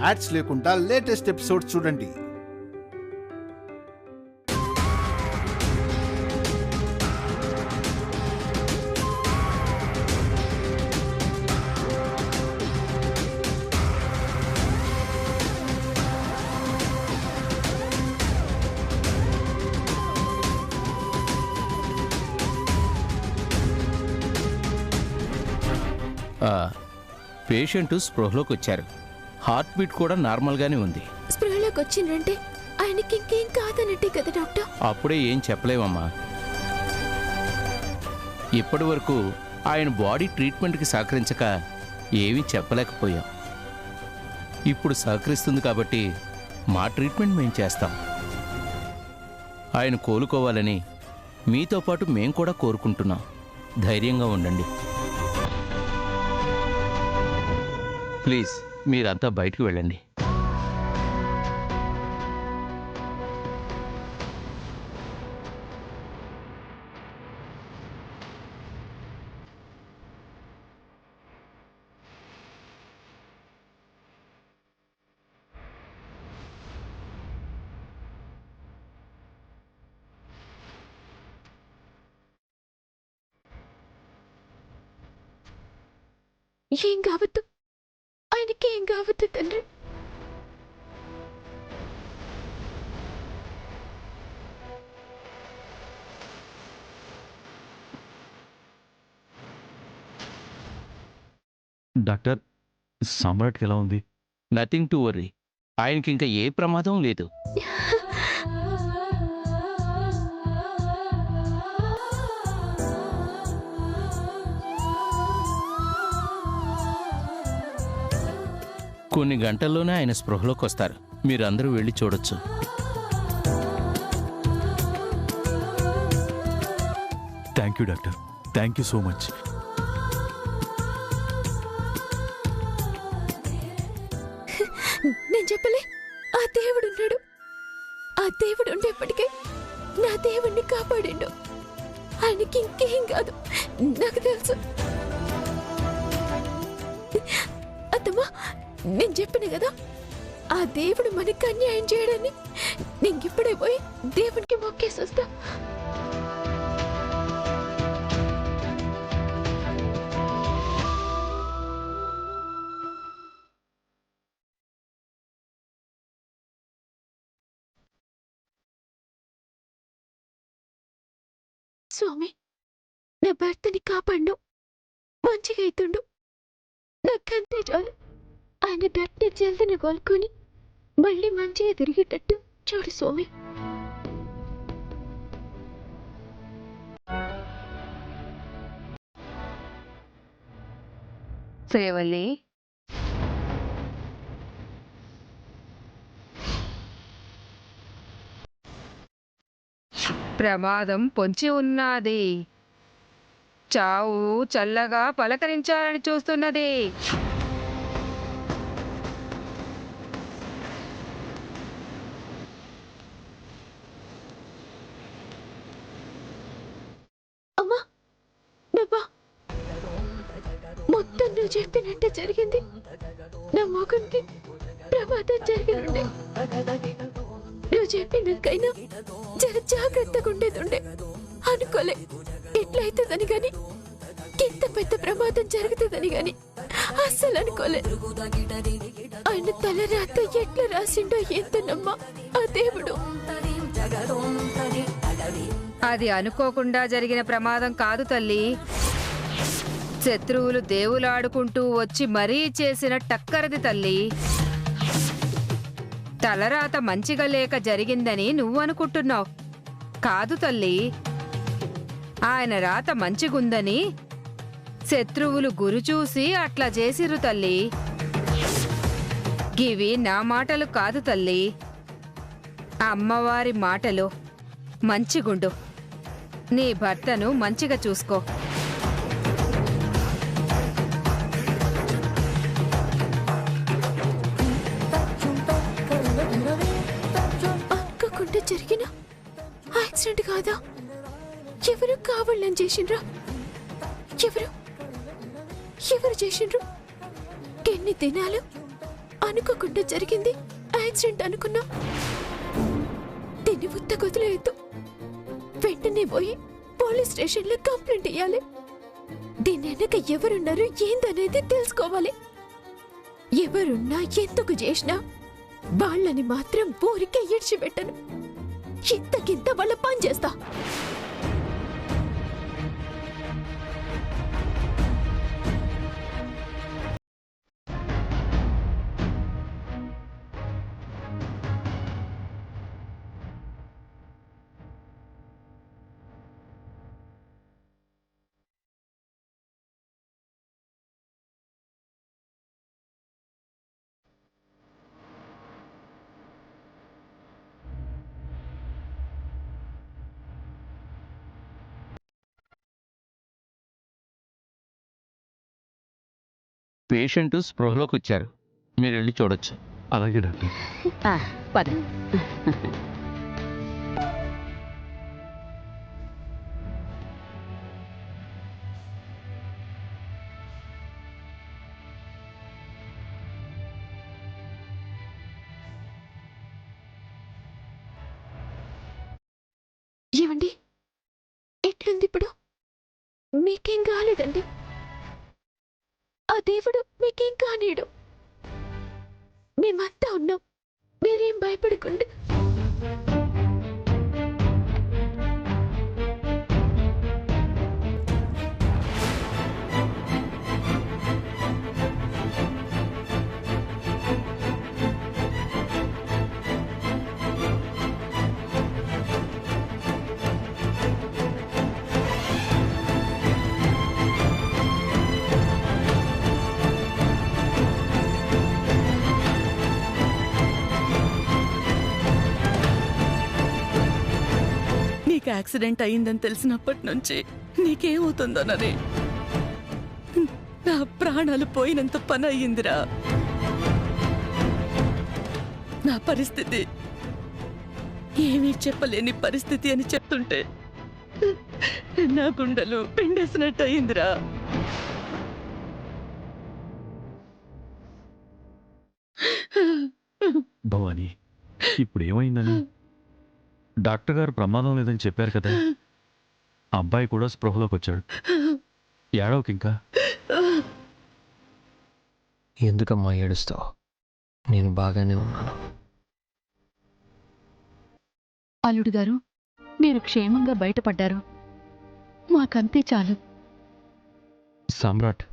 Ads లేకుండా latest episodes చూడండి. Patient స్పృహలోకి వచ్చారు. హార్ట్ బీట్ కూడా నార్మల్గానే ఉంది. స్పృహలోకి వచ్చిందంటే ఆయనకి ఇంకేం కాదన్నట్టే కదా డాక్టర్? అప్పుడే ఏం చెప్పలేమమ్మా. ఇప్పటి వరకు ఆయన బాడీ ట్రీట్మెంట్కి సహకరించక ఏమీ చెప్పలేకపోయాం. ఇప్పుడు సహకరిస్తుంది కాబట్టి మా ట్రీట్మెంట్ మేము చేస్తాం. ఆయన కోలుకోవాలని మీతో పాటు మేం కూడా కోరుకుంటున్నాం. ధైర్యంగా ఉండండి. ప్లీజ్ మీరంతా బయటకు వెళ్ళండి. ఏం కావద్దు, ఆయనకి ఏం కావద్దు తండ్రి. డాక్టర్, సామ్రాట్కి ఎలా ఉంది? Nothing to worry. ఆయనకి ఇంకా ఏ ప్రమాదం లేదు. కొన్ని గంటల్లోనే ఆయన స్పృహలోకి వస్తారు. మీరందరూ వెళ్ళి చూడొచ్చు. Thank you doctor, thank you so much. నేను చెప్పలే, ఆ దేవుడు ఉన్నాడు. ఆ దేవుడు ఉండేప్పటికే నా దేవుణ్ణి కాపాడిండు. ఆయనకి ఇంకేం కాదు, నాకు తెలుసు. అత్తమ్మా, నేను చెప్పిన కదా, ఆ దేవుడు మనకి అన్యాయం చేయడాన్ని. నేను ఇప్పుడే పోయి దేవునికి మొక్కేసి వస్తా. స్వామి, నా భర్తని కాపాడు, మంచిగా అవుతుండు. నాకంతే చాలు. ఆయన గట్టి జల్దిని కోలుకొని మళ్ళీ మంచిగా తిరిగేటట్టు చూడు స్వామి. శ్రేవల్లి, ప్రమాదం పొంచి ఉన్నది. చావు చల్లగా పలకరించాలని చూస్తున్నది. అమ్మా, బాబా, మొత్తం నువ్వు చెప్పినట్టే జరిగింది. నా మొగన్కి ప్రమాదం జరిగినుండే. నువ్వు చెప్పినాకైనా జర జాగ్రత్తగా ఉండేదుండే. అనుకోలే ఎట్లయితుందని గాని, ఇంత పెద్ద ప్రమాదం జరుగుతుందని గాని అస్సలు అనుకోలే. ఆయన తలరాత ఎట్లా రాసిండో ఎంతనమ్మా ఆ దేవుడు. అది అనుకోకుండా జరిగిన ప్రమాదం కాదు తల్లి. శత్రువులు దేవులాడుకుంటూ వచ్చి మరీ చేసిన టక్కరది తల్లి. తలరాత మంచిగా లేక జరిగిందని నువ్వు అనుకుంటున్నావు. కాదు తల్లి, ఆయన రాత మంచిగుందని శత్రువులు గురి చూసి అట్లా చేసిర్రు తల్లి. గివి నా మాటలు కాదు తల్లి, అమ్మవారి మాటలు. మంచిగుండు, నీ భర్తను మంచిగా చూసుకో. అనుకోకుండా జరిగిన యాక్సిడెంట్ కాదా? ఎవరు కావాలని చేసిండ్రా? ఎవరు చేసిండ్రు? ఎన్ని దినాలు అనుకోకుండా జరిగింది యాక్సిడెంట్ అనుకున్నా. దీన్ని ఉత్త కొదిలేయద్దు. వెంటనే పోయి పోలీస్ స్టేషన్లో కంప్లైంట్ ఇయ్యాలి. దీని వెనక ఎవరున్నారు ఏందనేది తెలుసుకోవాలి. ఎవరున్నా ఎందుకు చేసినా వాళ్ళని మాత్రం ఊరికే ఇడ్చిపెట్టను. ఇంతకింత వాళ్ళ పని చేస్తా. పేషెంట్ స్పృహలోకి వచ్చారు, మీరు వెళ్ళి చూడొచ్చు. అలాగే డాక్టర్. పద. ఏమండి, ఎట్లుంది ఇప్పుడు? మీకేం కాలేదండి. ఆ దేవుడు మీకేం కానీడు. మేమంతా ఉన్నాం, మీరేం భయపడకండి. యాక్సిడెంట్ అయిందని తెలిసినప్పటి నుంచి నీకేమవుతుందోనని నా ప్రాణాలు పోయినంత పని అయ్యిందిరా. నా పరిస్థితి ఏమీ చెప్పలేని పరిస్థితి అని చెప్తుంటే నా గుండెలు పిండేసినట్టు అయ్యిందిరా. భవాని, ఇప్పుడు ఏమైందని? డాక్టర్ గారు ప్రమాదం లేదని చెప్పారు కదా. అబ్బాయి కూడా స్పృహలోకి వచ్చాడు. ఏడవకి ఇంకా. ఎందుకమ్మా ఏడుస్తావు? నేను బాగానే ఉన్నాను. అల్లుడు గారు, మీరు క్షేమంగా బయటపడ్డారు. మాకంతే చాలు. సామ్రాట్,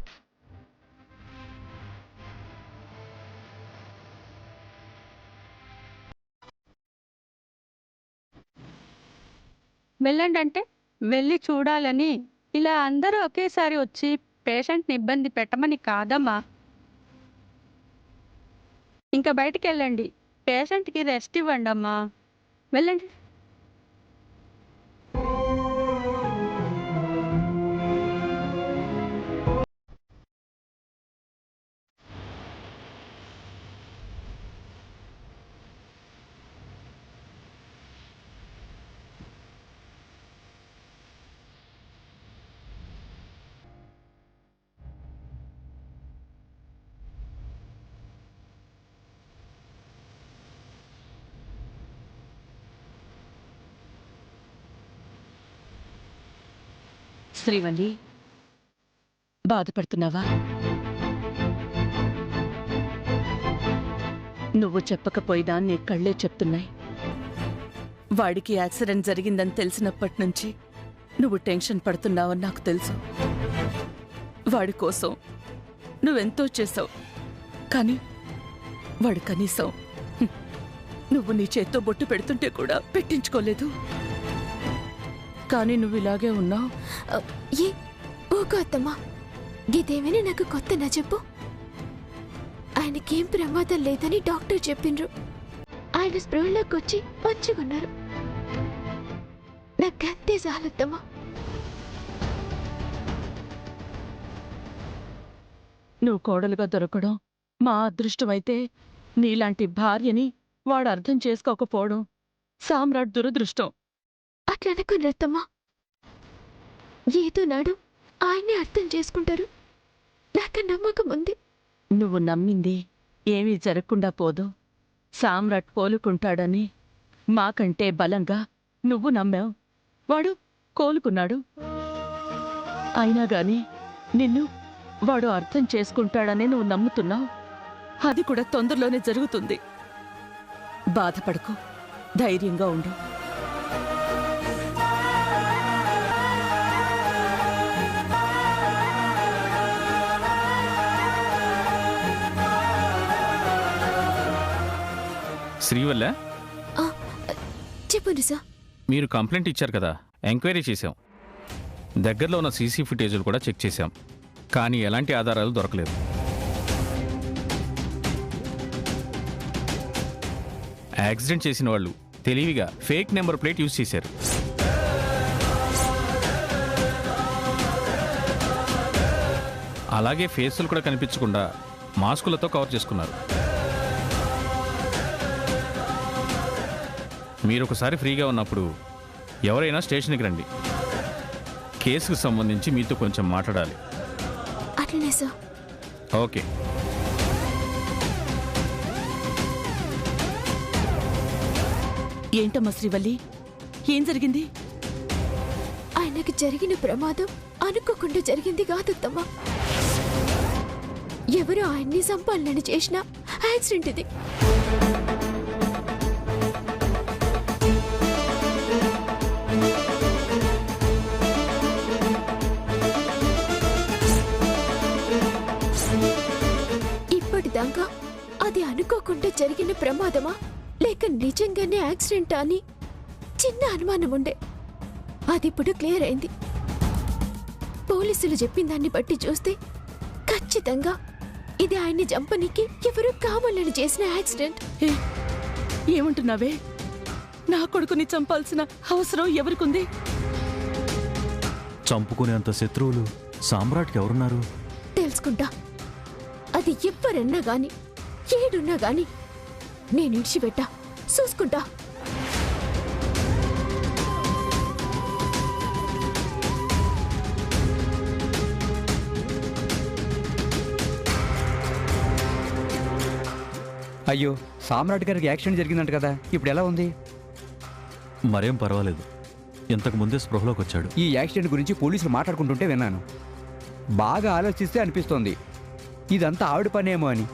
వెళ్ళండి అంటే వెళ్ళి చూడాలని ఇలా అందరూ ఒకేసారి వచ్చి పేషెంట్ని ఇబ్బంది పెట్టమని కాదమ్మా. ఇంకా బయటికి వెళ్ళండి, పేషెంట్కి రెస్ట్ ఇవ్వండి అమ్మా. వెళ్ళండి. శ్రీవల్లి, బాధపడుతున్నావా? నువ్వు చెప్పకపోయినా నీ కళ్ళే చెప్తున్నాయి. వాడికి యాక్సిడెంట్ జరిగిందని తెలిసినప్పటి నుంచి నువ్వు టెన్షన్ పడుతున్నావని నాకు తెలుసు. వాడి కోసం నువ్వెంతో చేసావు, కానీ వాడు కనీసం నువ్వు నీ చేత్తో బొట్టు పెడుతుంటే కూడా పెట్టించుకోలేదు. కానీ నువ్వు ఇలాగే ఉన్నావు. ఏ ఓకో అత్తమ్మా, గిదేమైనా నాకు కొత్తనా చెప్పు. ఆయనకేం ప్రమాదం లేదని డాక్టర్ చెప్పిండ్రు. ఆయన స్పృహలోకి వచ్చి మంచిగున్నారు. నాకంతే చాలత్తమ్మా. నువ్వు కోడలుగా దొరకడం మా అదృష్టమైతే నీలాంటి భార్యని వాడు అర్థం చేసుకోకపోవడం సామ్రాట్ దురదృష్టం. అట్లా అనుకుని అత్తమ్మా, ఏదో నాడు ఆయనే అర్థం చేసుకుంటారు. నాకు నమ్మకం ఉంది. నువ్వు నమ్మింది ఏమీ జరగకుండా పోదు. సామ్రాట్ కోలుకుంటాడని మాకంటే బలంగా నువ్వు నమ్మావు. వాడు కోలుకున్నాడు. అయినా గాని నిన్ను వాడు అర్థం చేసుకుంటాడని నువ్వు నమ్ముతున్నావు. అది కూడా తొందరలోనే జరుగుతుంది. బాధపడకు, ధైర్యంగా ఉండు. శ్రీవల్ల, చెప్పండి సార్. మీరు కంప్లైంట్ ఇచ్చారు కదా, ఎంక్వైరీ చేశాం. దగ్గరలో ఉన్న సీసీ ఫుటేజీలు కూడా చెక్ చేశాం, కానీ ఎలాంటి ఆధారాలు దొరకలేదు. యాక్సిడెంట్ చేసిన వాళ్ళు తెలివిగా ఫేక్ నెంబర్ ప్లేట్ యూజ్ చేశారు. అలాగే ఫేసులు కూడా కనిపించకుండా మాస్కులతో కవర్ చేసుకున్నారు. మీరు ఒకసారి ఫ్రీగా ఉన్నప్పుడు ఎవరైనా స్టేషన్కి రండి. కేసుకు సంబంధించి మీతో కొంచెం మాట్లాడాలి. అట్లనే సార్. ఓకే. ఏంటమ్మా శ్రీవల్లి, ఏం జరిగింది? ఆయనకి జరిగిన ప్రమాదం అనుకోకుండా జరిగింది కాదత్తమ్మా. ఎవరో ఆయన్ని సంపాలన చేసిన యాక్సిడెంట్ ఇది. ఇప్పటిదాకా అది అనుకోకుండా జరిగిన ప్రమాదమా లేక నిజంగానే యాక్సిడెంటా అని చిన్న అనుమానం ఉండే. అది ఇప్పుడు క్లియర్ అయింది. పోలీసులు చెప్పిన దాన్ని బట్టి చూస్తే ఖచ్చితంగా ఇది ఆయన్ని చంపనీకి ఎవరో కావాలని చేసిన యాక్సిడెంట్. ఏమంటున్నావే? నా కొడుకుని చంపాల్సిన అవసరం ఎవరికుంది? చంపుకునేంత శత్రువులు సామ్రాట్కి ఎవరున్నారు? తెలుసుకుంటా. అది ఎవరన్నా గాని ఏడున్నా గాని నేను ఇడిచిపెట్టా, చూసుకుంటా. అయ్యో, సామ్రాట్ గారికి యాక్సిడెంట్ జరిగిందంట కదా, ఇప్పుడు ఎలా ఉంది? మరేం పర్వాలేదు. ఇంతకు ముందే స్పృహలోకి వచ్చాడు. ఈ యాక్సిడెంట్ గురించి పోలీసులు మాట్లాడుకుంటుంటే విన్నాను. బాగా ఆలోచిస్తే అనిపిస్తోంది ఇదంతా ఆవిడ పనేమో అని.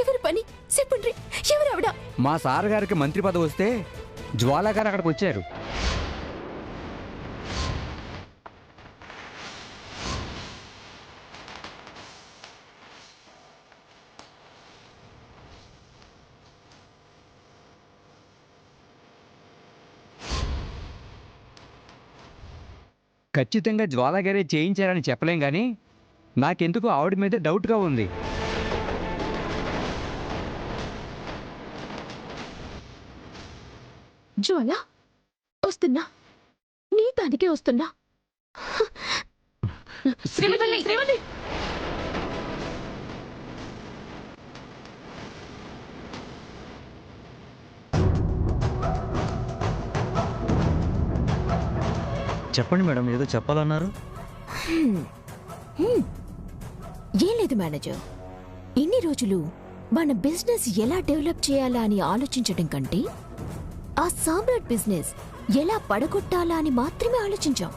ఎవరు పని చెప్పండి. ఎవరావిడా? మా సార్ గారికి మంత్రి పదవి వస్తే జ్వాలా గారు అక్కడికి వచ్చారు. ఖచ్చితంగా జ్వాలా గారే చేయించారని చెప్పలేం కానీ నాకెందుకు ఆవిడ మీద డౌట్గా ఉంది. జ్వాల, వస్తున్నా. నీ దానికే వస్తున్నా. చెప్పండి మేడం, ఏదో చెప్పాలన్నారు. ఏం లేదు మేనేజర్, ఇన్ని రోజులు మన బిజినెస్ ఎలా డెవలప్ చేయాలా అని ఆలోచించడం కంటే ఆ సామ్రాట్ బిజినెస్ ఎలా పడగొట్టాలా అని మాత్రమే ఆలోచించాం.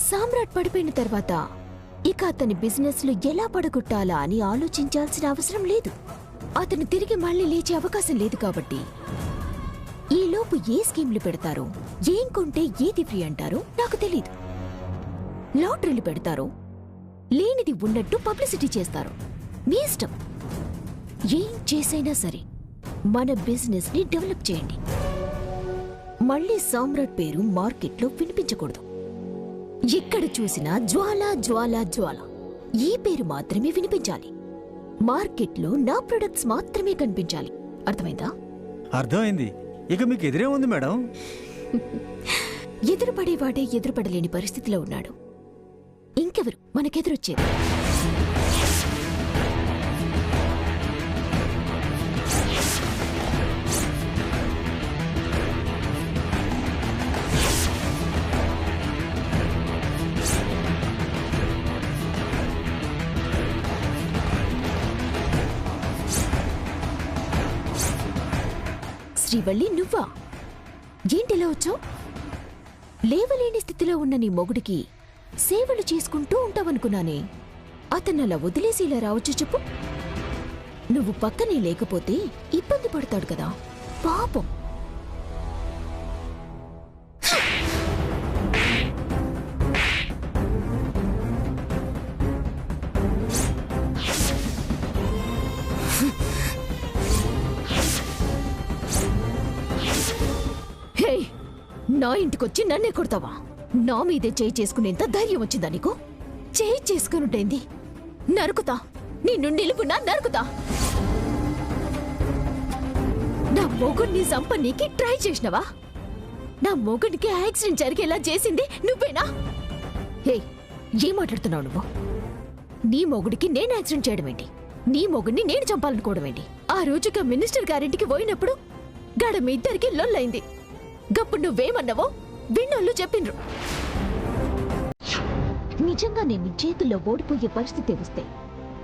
సామ్రాట్ పడిపోయిన తర్వాత ఇక అతని బిజినెస్ లో ఎలా పడగొట్టాలా అని ఆలోచించాల్సిన అవసరం లేదు. అతను తిరిగి మళ్ళీ లేచే అవకాశం లేదు. కాబట్టి ఈలోపు ఏ స్కీమ్లు పెడతారో, ఏం కొంటే ఏది ఫ్రీ అంటారో నాకు తెలీదు. లాటరీలు పెడతారో, లేనిది ఉన్నట్టు పబ్లిసిటీ చేస్తారు. మీ ఇష్టం. ఏం చేసైనా సరే మన బిజినెస్ ని డెవలప్ చేయండి. మళ్ళీ సామ్రాట్ పేరు మార్కెట్లో వినిపించకూడదు. ఎక్కడ చూసినా జ్వాల జ్వాల జ్వాల ఈ పేరు మాత్రమే వినిపించాలి. మార్కెట్లో నా ప్రొడక్ట్స్ మాత్రమే కనిపించాలి. అర్థమైందా? అర్థమైంది. ఇక మీకు ఎదురే ఉంది మేడం. ఎదురుపడేవాడే ఎదురుపడలేని పరిస్థితిలో ఉన్నాడు. ఇంకెవరు మనకెదురొచ్చేది? శ్రీవల్లి నువ్వా? ఏంటిలా వచ్చావు? లేవలేని స్థితిలో ఉన్న నీ మొగుడికి సేవలు చేసుకుంటూ ఉంటావనుకున్నానే. అతన్నలా వదిలేసి ఇలా రావచ్చు చెప్పు? నువ్వు పక్కనే లేకపోతే ఇబ్బంది పడతాడు కదా పాపం. హే, నా ఇంటికొచ్చి నన్నే కొడతావా? నా మీదే చేయి చేసుకునేంత ధైర్యం వచ్చిందా నీకు? చేయి చేసుకునుంటేంది నరుకుతా, నిన్ను నిలుపునా నరుకుతా. నా మొగుడిని సంపనీకి ట్రై చేసినవా? నా మొగుడికి యాక్సిడెంట్ జరిగేలా చేసింది నువ్వేనా? హే, ఏం మాట్లాడుతున్నావు నువ్వు? నీ మొగుడికి నేను యాక్సిడెంట్ చేయడం ఏంటి? నీ మొగుడిని నేను చంపాలనుకోవడం ఏంటి? ఆ రోజుగా మినిస్టర్ గారింటికి పోయినప్పుడు గడ మీ ఇద్దరికి లొల్లైంది. గప్పుడు నువ్వేమన్నావో విన్నోళ్ళు చెప్పిండ్రు. నిజంగా నేను నీ చేతుల్లో ఓడిపోయే పరిస్థితి వస్తే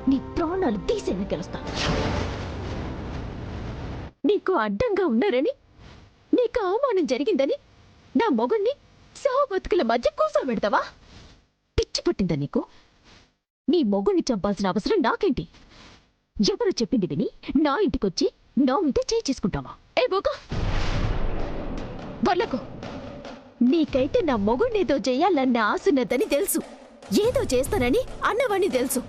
నీ ప్రాణాలు తీసేవి గెలుస్తాను. నీకు అడ్డంగా ఉన్నారని, నీకు అవమానం జరిగిందని నా మొగుణ్ణి సావు బతుకుల మధ్య కూర్చోబెడతావా? పిచ్చి పట్టిందా నీకు? నీ మొగుణ్ణి చంపాల్సిన అవసరం నాకేంటి? ఎవరు చెప్పింది విని నా ఇంటికొచ్చి నా ఉంటే చేయి చేసుకుంటావా? ఏ బోక వర్లకు, నీకైతే నా మొగుణ్ణేదో చెయ్యాలన్న ఆసున్నదని తెలుసు, ఏదో చేస్తానని అన్నవాణ్ణి తెలుసు,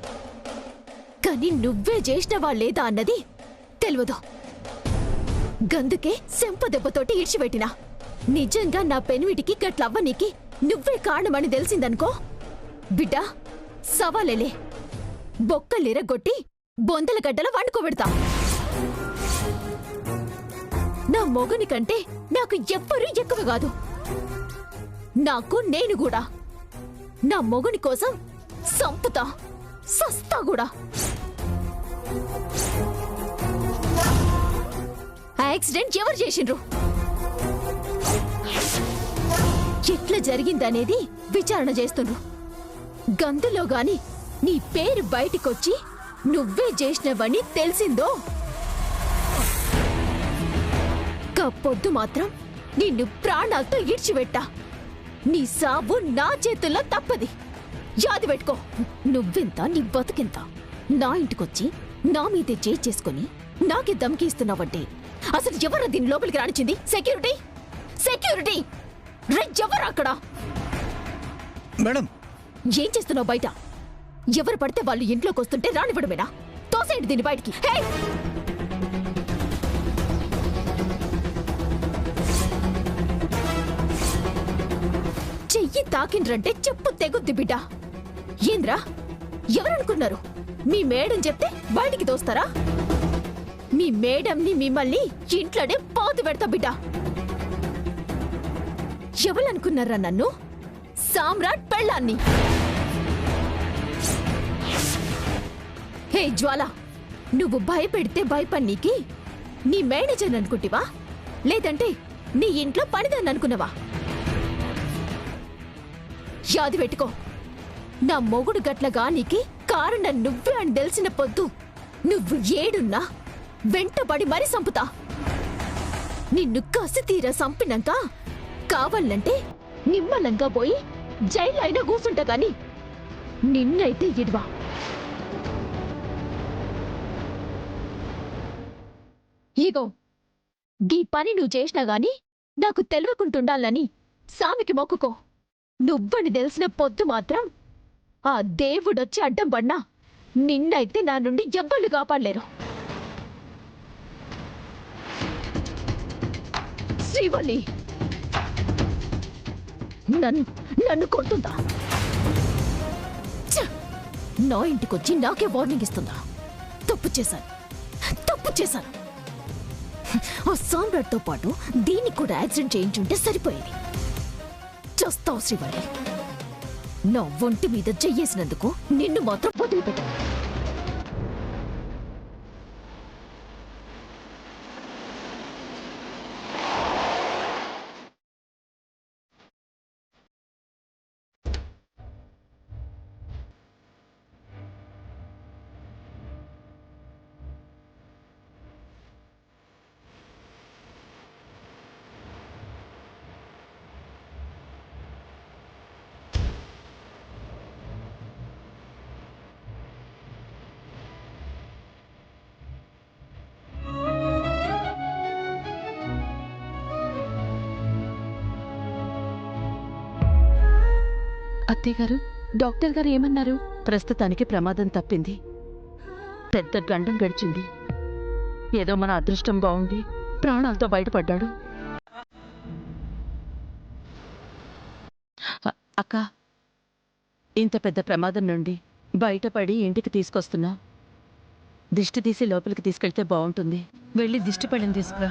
కానీ నువ్వే చేసినవా లేదా అన్నది తెలియదు. గందుకే సెంప దెబ్బతోటి ఇడ్చిపెట్టినా. నిజంగా నా పెనిమిటికి గట్లవ్వనీకి నువ్వే కారణమని తెలిసిందనుకో బిడ్డా, సవాలేలే, బొక్కలిరగొట్టి బొందల గడ్డల వండుకోబెడతా. నా మొగుని కంటే నాకు ఎవ్వరూ ఎక్కువ కాదు. నాకు నేను కూడా నా మొగుని కోసం సంపుతా, సస్తా కూడా. యాక్సిడెంట్ ఎవరు చేసిండ్రు? ఎట్లా జరిగిందనేది విచారణ చేస్తుండ్రు. గందులో గాని నీ పేరు బయటికొచ్చి నువ్వే చేసినవని తెలిసిందో పొద్దు మాత్రం నిన్ను ప్రాణాలతో ఈడ్చిపెట్టా. నీ సావు నా చేతుల్లో తప్పది. యాది పెట్టుకో. నువ్వెంత, నీ బతుకెంత? నా ఇంటికొచ్చి నా మీదే చేయి చేసుకుని నాకే దమ్కి ఇస్తున్నావంటే అసలు ఎవరు దీని లోపలికి రానిచ్చింది? Security, security! ఎవరు అక్కడ? మేడం, ఏం చేస్తున్నావు బయట? ఎవరు పడితే వాళ్ళు ఇంట్లోకి వస్తుంటే రానివ్వడమేనా? తోసేయండి దీన్ని బయటికి. హే, చెయ్యి తాకిండ్రంటే చెప్పు తెగుద్ది బిడ్డ. ఏంద్రా, ఎవరనుకున్నారు? మీ మేడం చెప్తే బయటికి తోస్తారా? మీ మేడంని మిమ్మల్ని ఇంట్లోనే పాతి పెడతా బిడ్డ. ఎవరనుకున్నారా నన్ను? సామ్రాట్ పెళ్ళాన్ని. హే జ్వాల, నువ్వు భయపెడితే భయపన్నీకి నీ మేనేజర్ అనుకుంటివా, లేదంటే నీ ఇంట్లో పనిదాన్ని అనుకున్నావా? యాది పెట్టుకో. నా మొగుడు గట్లగా నీకి కారణం నువ్వే అని తెలిసిన పొద్దు నువ్వు ఏడున్నా వెంటబడి మరీ సంపుతా. నిన్ను కసి తీర సంపినాక కావాలంటే నిమ్మలంగా పోయి జైలు అయినా కూసుంటా గాని నిన్నైతే ఇడ్వా. ఇగో, గీ పని నువ్వు చేసినా గాని నాకు తెలియకుంటుండాలని సామికి మొక్కుకో. నువ్వని తెలిసిన పొద్దు మాత్రం ఆ దేవుడొచ్చి అడ్డం పడినా నిన్నైతే నా నుండి ఎవ్వళ్ళు కాపాడలేరు. శ్రీవల్లి నన్ను కొడుతుందా? నా ఇంటికొచ్చి నాకే వార్నింగ్ ఇస్తుందా? తప్పు చేశాను. ఆ సామ్రాట్తో పాటు దీనికి కూడా యాక్సిడెంట్ చేయించుంటే సరిపోయేది. చేస్తావు శ్రీవల్లి. నా ఒంటి మీద చెయ్యేసినందుకు నిన్ను మాత్రం వదిలిపెట్టాను. అత్తయ్య గారు డాక్టర్ గారు ఏమన్నారు? ప్రస్తుతానికి ప్రమాదం తప్పింది. పెద్ద గండం గడిచింది. ఏదో మన అదృష్టం బాగుంది ప్రాణాలతో బయటపడ్డాడు. అక్క, ఇంత పెద్ద ప్రమాదం నుండి బయటపడి ఇంటికి తీసుకొస్తున్నా. దిష్టి తీసి లోపలికి తీసుకెళ్తే బాగుంటుంది. వెళ్ళి దిష్టి పళ్ళని తీసుకురా.